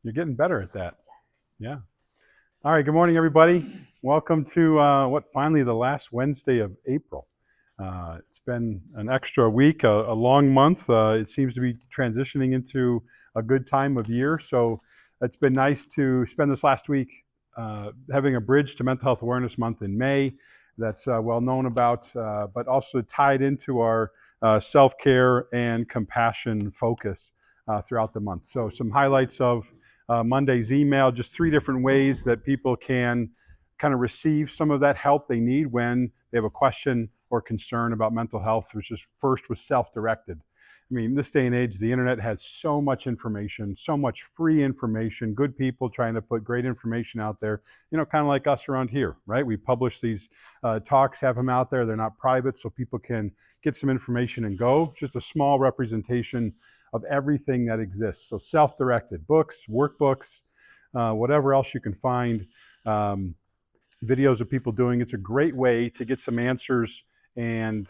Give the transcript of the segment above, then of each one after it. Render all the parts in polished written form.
You're getting better at that. Yeah. All right. Good morning, everybody. Welcome to finally the last Wednesday of April. It's been an extra week, a long month. It seems to be transitioning into a good time of year. So it's been nice to spend this last week having a bridge to Mental Health Awareness Month in May that's well known about, but also tied into our self-care and compassion focus throughout the month. So some highlights of Monday's email, just 3 different ways that people can kind of receive some of that help they need when they have a question or concern about mental health, which is first was self-directed. I mean, this day and age, the internet has so much information, so much free information, good people trying to put great information out there, kind of like us around here, right? We publish these talks, have them out there. They're not private, so people can get some information and go. Just a small representation of everything that exists. So self-directed books, workbooks, whatever else you can find, videos of people doing. It's a great way to get some answers and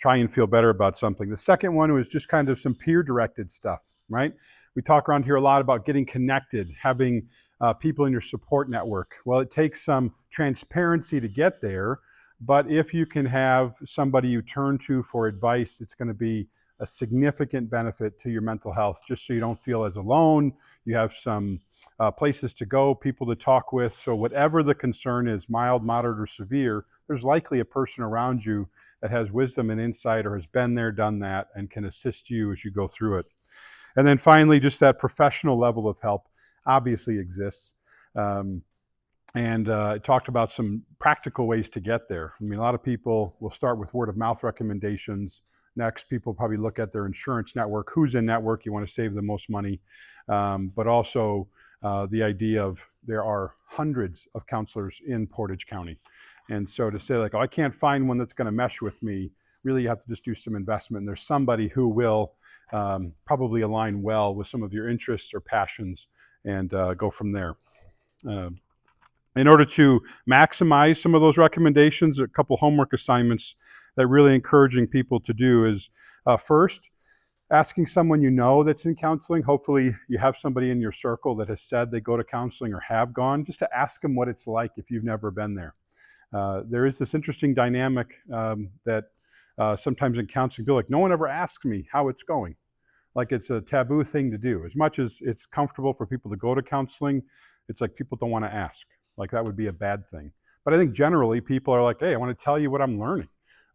try and feel better about something. The second one was just kind of some peer-directed stuff, right? We talk around here a lot about getting connected, having people in your support network. Well, it takes some transparency to get there, but if you can have somebody you turn to for advice, it's going to be a significant benefit to your mental health, just so you don't feel as alone. You have some places to go, people to talk with. So whatever the concern is, mild, moderate, or severe, there's likely a person around you that has wisdom and insight or has been there, done that, and can assist you as you go through it. And then finally, just that professional level of help obviously exists. I talked about some practical ways to get there. I mean, a lot of people will start with word of mouth recommendations. Next, people probably look at their insurance network. Who's in network? You want to save the most money. But also the idea of there are hundreds of counselors in Portage County. And so to say like, oh, I can't find one that's going to mesh with me, really you have to just do some investment. And there's somebody who will probably align well with some of your interests or passions and go from there. In order to maximize some of those recommendations, a couple homework assignments that really encouraging people to do is first, asking someone you know that's in counseling. Hopefully you have somebody in your circle that has said they go to counseling or have gone, just to ask them what it's like if you've never been there. There is this interesting dynamic that sometimes in counseling, people are like, no one ever asks me how it's going. Like it's a taboo thing to do. As much as it's comfortable for people to go to counseling, it's like people don't want to ask. Like that would be a bad thing. But I think generally people are like, hey, I want to tell you what I'm learning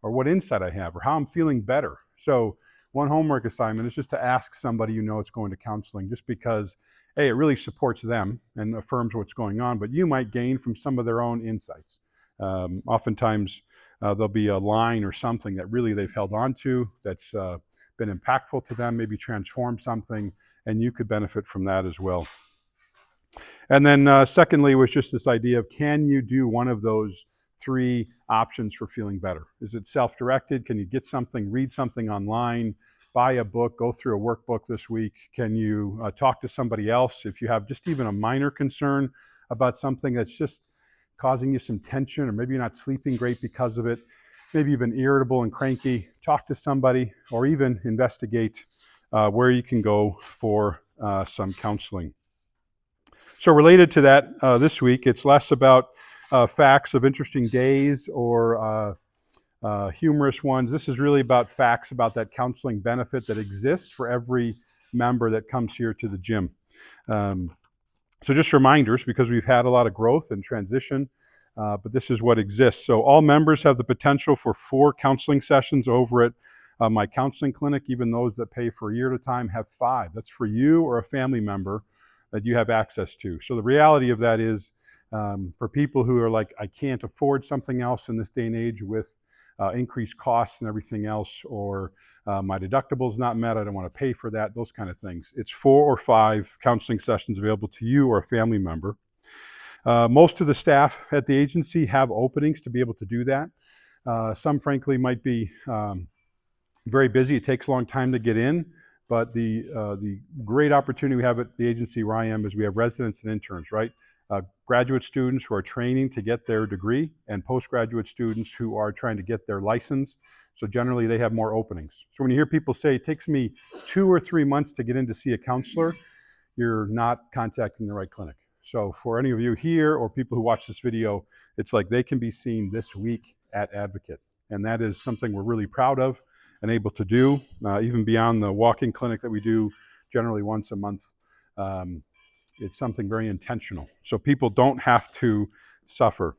or what insight I have or how I'm feeling better. So one homework assignment is just to ask somebody you know it's going to counseling, just because, hey, it really supports them and affirms what's going on, but you might gain from some of their own insights. Oftentimes there'll be a line or something that really they've held on to that's been impactful to them, maybe transformed something, and you could benefit from that as well. And then secondly was just this idea of, can you do one of those 3 options for feeling better? Is it self-directed? Can you get something, read something online, buy a book, go through a workbook this week? Can you talk to somebody else if you have just even a minor concern about something that's just causing you some tension, or maybe you're not sleeping great because of it? Maybe you've been irritable and cranky. Talk to somebody, or even investigate where you can go for some counseling. So related to that, this week, it's less about facts of interesting days or humorous ones. This is really about facts about that counseling benefit that exists for every member that comes here to the gym. So just reminders, because we've had a lot of growth and transition, but this is what exists. So all members have the potential for 4 counseling sessions over at my counseling clinic. Even those that pay for a year at a time have 5. That's for you or a family member that you have access to. So the reality of that is, for people who are like, I can't afford something else in this day and age with increased costs and everything else, or my deductible's not met, I don't want to pay for that, those kind of things. It's 4 or 5 counseling sessions available to you or a family member. Most of the staff at the agency have openings to be able to do that. Some, frankly, might be very busy. It takes a long time to get in. But the great opportunity we have at the agency where I am is we have residents and interns, right? Graduate students who are training to get their degree, and postgraduate students who are trying to get their license. So generally they have more openings. So when you hear people say, it takes me 2 or 3 months to get in to see a counselor, you're not contacting the right clinic. So for any of you here or people who watch this video, it's like they can be seen this week at Advocate. And that is something we're really proud of and able to do, even beyond the walk-in clinic that we do generally once a month. It's something very intentional. So people don't have to suffer.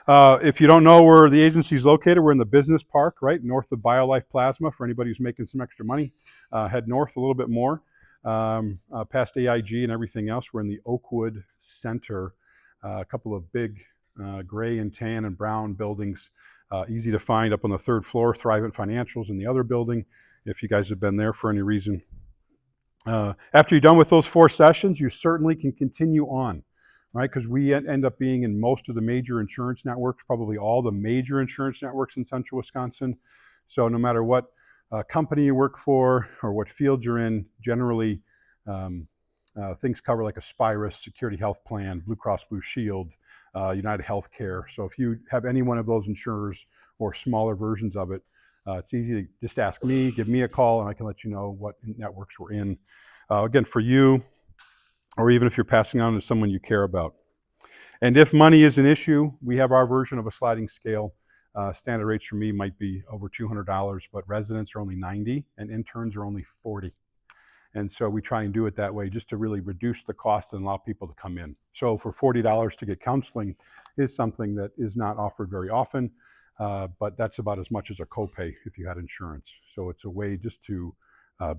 If you don't know where the agency is located, we're in the business park, right north of BioLife Plasma. For anybody who's making some extra money, head north a little bit more, past AIG and everything else. We're in the Oakwood Center, a couple of big gray and tan and brown buildings, easy to find up on the third floor. Thrivent Financials in the other building, if you guys have been there for any reason. After you're done with those 4 sessions, you certainly can continue on, right? Because we end up being in most of the major insurance networks, probably all the major insurance networks in central Wisconsin. So no matter what company you work for or what field you're in, generally things cover like Aspirus, Security Health Plan, Blue Cross Blue Shield, United Healthcare. So if you have any one of those insurers or smaller versions of it, it's easy to just ask me, give me a call, and I can let you know what networks we're in. Again, for you, or even if you're passing on to someone you care about. And if money is an issue, we have our version of a sliding scale. Standard rates for me might be over $200, but residents are only $90 and interns are only $40. And so we try and do it that way just to really reduce the cost and allow people to come in. So for $40 to get counseling is something that is not offered very often, but that's about as much as a copay if you had insurance. So it's a way just to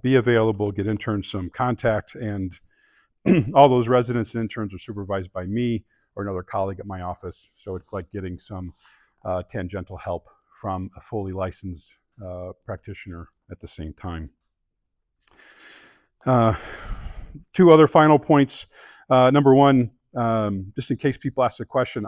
be available, get interns some contact, and all those residents and interns are supervised by me or another colleague at my office. So it's like getting some tangential help from a fully licensed practitioner at the same time. 2 other final points. Number one, just in case people ask the question,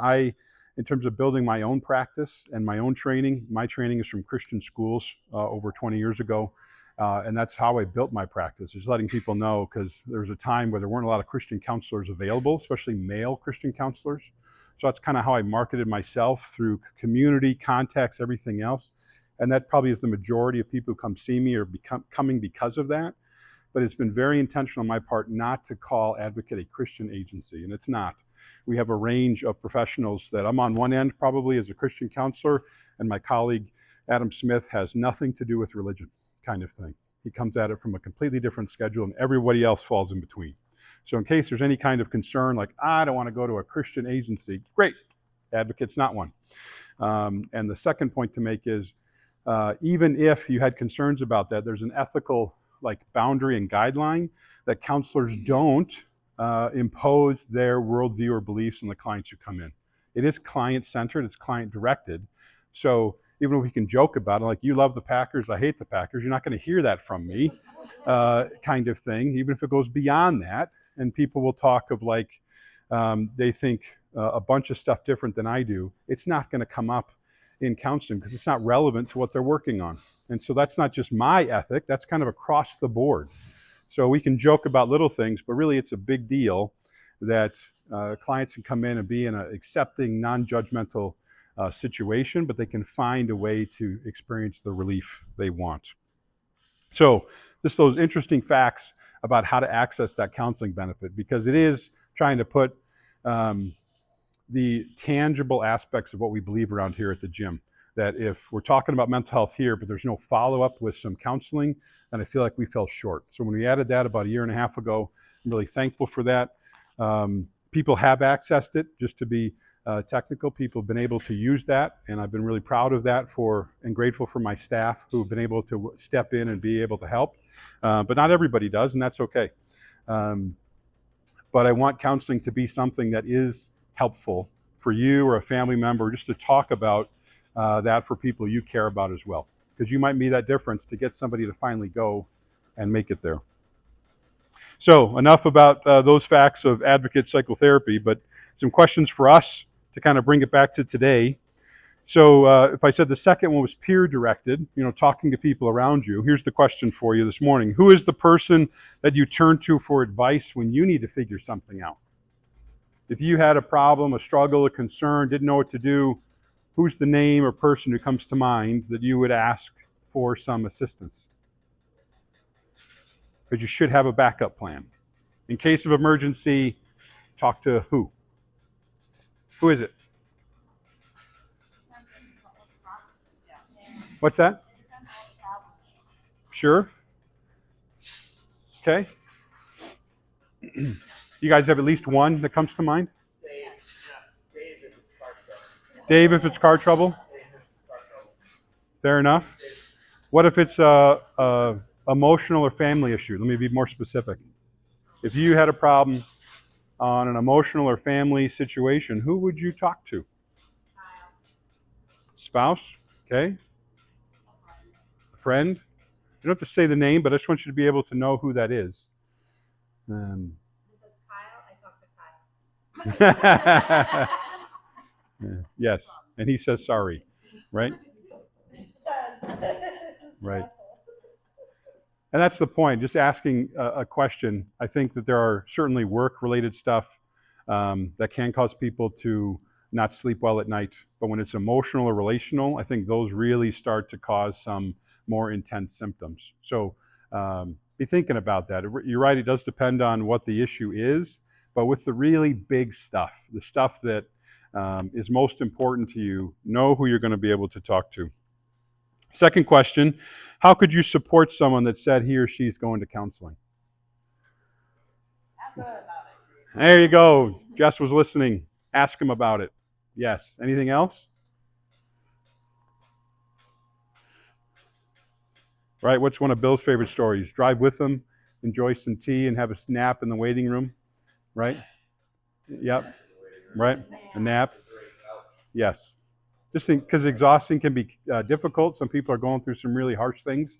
in terms of building my own practice and my own training, my training is from Christian schools over 20 years ago. And that's how I built my practice, is letting people know, because there was a time where there weren't a lot of Christian counselors available, especially male Christian counselors. So that's kind of how I marketed myself, through community, contacts, everything else. And that probably is the majority of people who come see me are coming because of that. But it's been very intentional on my part not to call Advocate a Christian agency, and it's not. We have a range of professionals that I'm on one end probably as a Christian counselor, and my colleague Adam Smith has nothing to do with religion, kind of thing. He comes at it from a completely different schedule, and everybody else falls in between. So in case there's any kind of concern, like, I don't want to go to a Christian agency, great, Advocate's not one. And the second point to make is, even if you had concerns about that, there's an ethical boundary and guideline that counselors don't impose their worldview or beliefs on the clients who come in. It is client-centered, it's client-directed. So even if we can joke about it, like, you love the Packers, I hate the Packers, you're not going to hear that from me, kind of thing, even if it goes beyond that. And people will talk of they think a bunch of stuff different than I do. It's not going to come up in counseling because it's not relevant to what they're working on. And so that's not just my ethic, that's kind of across the board. So we can joke about little things, but really it's a big deal that clients can come in and be in an accepting, non-judgmental situation, but they can find a way to experience the relief they want. So just those interesting facts about how to access that counseling benefit, because it is trying to put the tangible aspects of what we believe around here at the gym. That if we're talking about mental health here, but there's no follow-up with some counseling, then I feel like we fell short. So when we added that about 1.5 years ago, I'm really thankful for that. People have accessed it, just to be technical. People have been able to use that, and I've been really proud of that and grateful for my staff who've been able to step in and be able to help. But not everybody does, and that's okay. But I want counseling to be something that is helpful for you or a family member, just to talk about that for people you care about as well. Because you might be that difference to get somebody to finally go and make it there. So enough about those facts of Advocate Psychotherapy, but some questions for us to kind of bring it back to today. So if I said the second one was peer-directed, talking to people around you, here's the question for you this morning. Who is the person that you turn to for advice when you need to figure something out? If you had a problem, a struggle, a concern, didn't know what to do, who's the name or person who comes to mind that you would ask for some assistance? Because you should have a backup plan. In case of emergency, talk to who? Who is it? What's that? Sure. Okay. You guys have at least one that comes to mind? Dave, if it's car trouble? Fair enough. What if it's a emotional or family issue? Let me be more specific. If you had a problem on an emotional or family situation, who would you talk to? Spouse? Okay. Friend? You don't have to say the name, but I just want you to be able to know who that is. Yes, and he says sorry, right? Right. And that's the point, just asking a question. I think that there are certainly work-related stuff that can cause people to not sleep well at night. But when it's emotional or relational, I think those really start to cause some more intense symptoms. So be thinking about that. You're right, it does depend on what the issue is. But with the really big stuff, the stuff that is most important to you, know who you're going to be able to talk to. Second question, how could you support someone that said he or she's going to counseling? Ask them about it. There you go. Jess was listening. Ask him about it. Yes. Anything else? Right. What's one of Bill's favorite stories? Drive with them, enjoy some tea, and have a nap in the waiting room. Right? Yep. Right? A nap. Yes. Just because exhausting can be difficult. Some people are going through some really harsh things,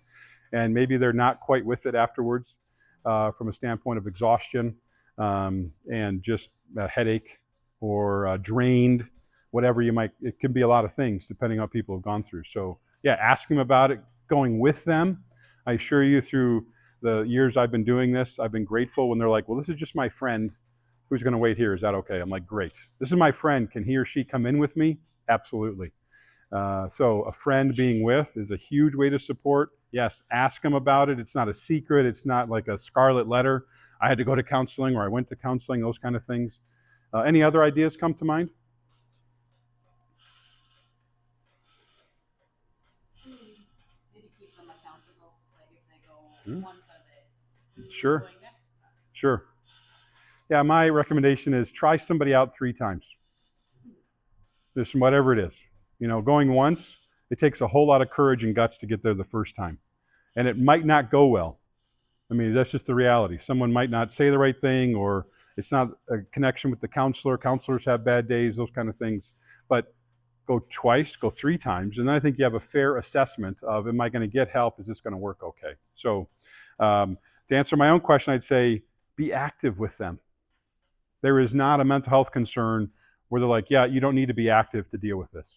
and maybe they're not quite with it afterwards from a standpoint of exhaustion and just a headache or drained, whatever you might. It can be a lot of things depending on what people have gone through. So yeah, ask them about it. Going with them. I assure you, through the years I've been doing this, I've been grateful when they're like, "Well, this is just my friend who's going to wait here. Is that okay?" I'm like, "Great. This is my friend. Can he or she come in with me?" Absolutely. So a friend being with is a huge way to support. Yes, ask them about it. It's not a secret. It's not like a scarlet letter. I had to go to counseling or I went to counseling, those kind of things. Any other ideas come to mind? Maybe keep them accountable. Like if they go once a day. Sure. Going next time. Sure. Yeah, my recommendation is try somebody out 3 times. Just whatever it is. You know, going once, it takes a whole lot of courage and guts to get there the first time. And it might not go well. I mean, that's just the reality. Someone might not say the right thing, or it's not a connection with the counselor. Counselors have bad days, those kind of things. But go twice, go 3 times, and then I think you have a fair assessment of, am I going to get help? Is this going to work okay? So to answer my own question, I'd say be active with them. There is not a mental health concern where they're like, yeah, you don't need to be active to deal with this.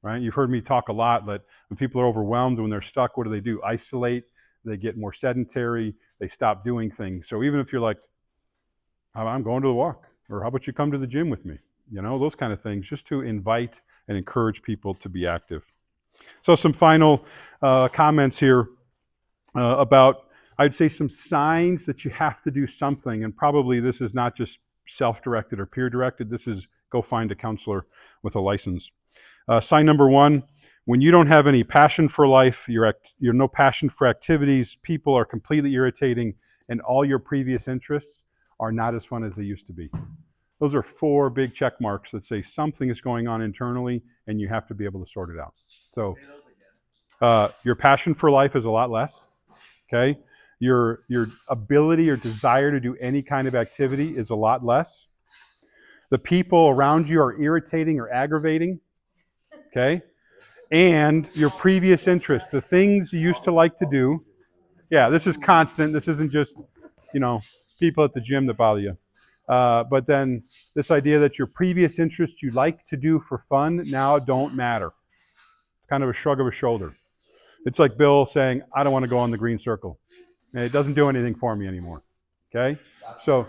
Right? You've heard me talk a lot that when people are overwhelmed, when they're stuck, what do? Isolate. They get more sedentary. They stop doing things. So even if you're like, I'm going to the walk, or how about you come to the gym with me? You know, those kind of things, just to invite and encourage people to be active. So some final comments here about, I'd say, some signs that you have to do something. And probably this is not just self-directed or peer-directed. This is go find a counselor with a license. Sign number 1, when you don't have any passion for life, you're no passion for activities, people are completely irritating, and all your previous interests are not as fun as they used to be. Those are 4 big check marks that say something is going on internally, and you have to be able to sort it out. So your passion for life is a lot less. Okay, your ability or desire to do any kind of activity is a lot less. The people around you are irritating or aggravating. Okay, and your previous interests, the things you used to like to do. Yeah, this is constant. This isn't just, people at the gym that bother you. But then this idea that your previous interests you like to do for fun now don't matter. Kind of a shrug of a shoulder. It's like Bill saying, I don't want to go on the green circle. And it doesn't do anything for me anymore. Okay? So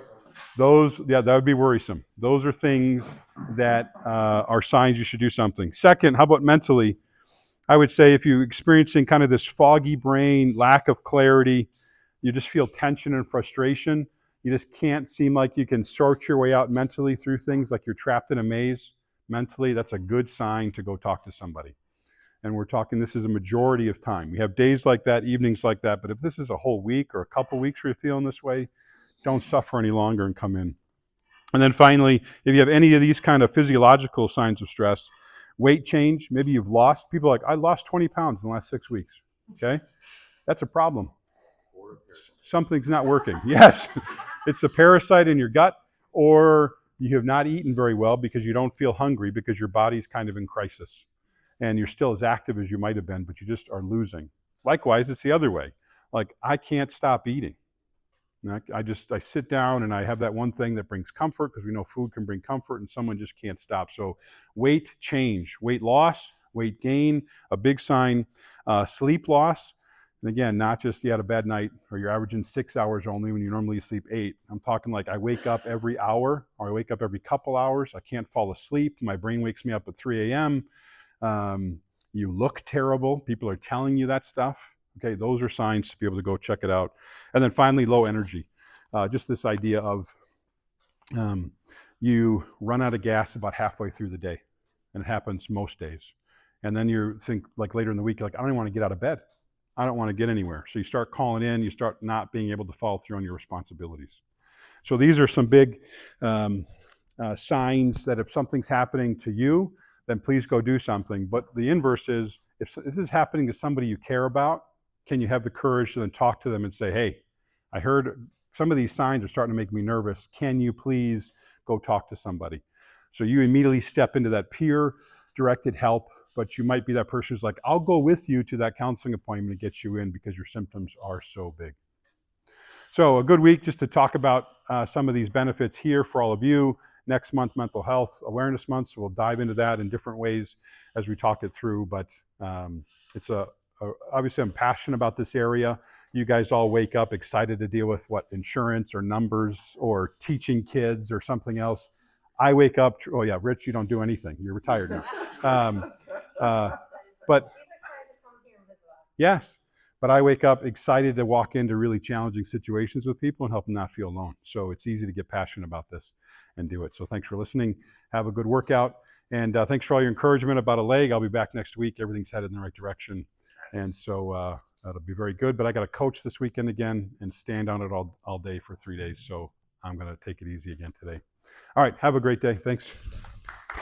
that would be worrisome. Those are things that are signs you should do something. Second, how about mentally? I would say if you're experiencing kind of this foggy brain, lack of clarity, you just feel tension and frustration, you just can't seem like you can sort your way out mentally through things, like you're trapped in a maze mentally, that's a good sign to go talk to somebody. And we're talking, this is a majority of time. We have days like that, evenings like that, but if this is a whole week or a couple weeks where you're feeling this way, don't suffer any longer and come in. And then finally, if you have any of these kind of physiological signs of stress, weight change, maybe you've lost, people are like, I lost 20 pounds in the last 6 weeks. Okay? That's a problem. Something's not working. Yes, it's a parasite in your gut, or you have not eaten very well because you don't feel hungry because your body's kind of in crisis. And you're still as active as you might have been, but you just are losing. Likewise, it's the other way. Like, I can't stop eating. I sit down and I have that one thing that brings comfort, because we know food can bring comfort, and someone just can't stop. So weight change, weight loss, weight gain, a big sign. Sleep loss, and again, not just you had a bad night or you're averaging 6 hours only when you normally sleep 8. I'm talking like I wake up every hour, or I wake up every couple hours. I can't fall asleep. My brain wakes me up at 3 a.m. You look terrible. People are telling you that stuff. Okay, those are signs to be able to go check it out. And then finally, low energy. Just this idea of you run out of gas about halfway through the day, and it happens most days. And then you think, like later in the week, you're like, I don't even want to get out of bed. I don't want to get anywhere. So you start calling in, you start not being able to follow through on your responsibilities. So these are some big signs that if something's happening to you, then please go do something. But the inverse is, if this is happening to somebody you care about, can you have the courage to then talk to them and say, hey, I heard some of these signs are starting to make me nervous. Can you please go talk to somebody? So you immediately step into that peer-directed help, but you might be that person who's like, I'll go with you to that counseling appointment to get you in because your symptoms are so big. So a good week just to talk about some of these benefits here for all of you. Next month, Mental Health Awareness Month, so we'll dive into that in different ways as we talk it through. But it's obviously I'm passionate about this area. You guys all wake up excited to deal with what, insurance or numbers or teaching kids or something else. I wake up, oh yeah, Rich, you don't do anything. You're retired now. But yes, but I wake up excited to walk into really challenging situations with people and help them not feel alone. So it's easy to get passionate about this and do it. So thanks for listening. Have a good workout. And thanks for all your encouragement about a leg. I'll be back next week. Everything's headed in the right direction. And so that'll be very good. But I got to coach this weekend again and stand on it all day for 3 days. So I'm going to take it easy again today. All right. Have a great day. Thanks.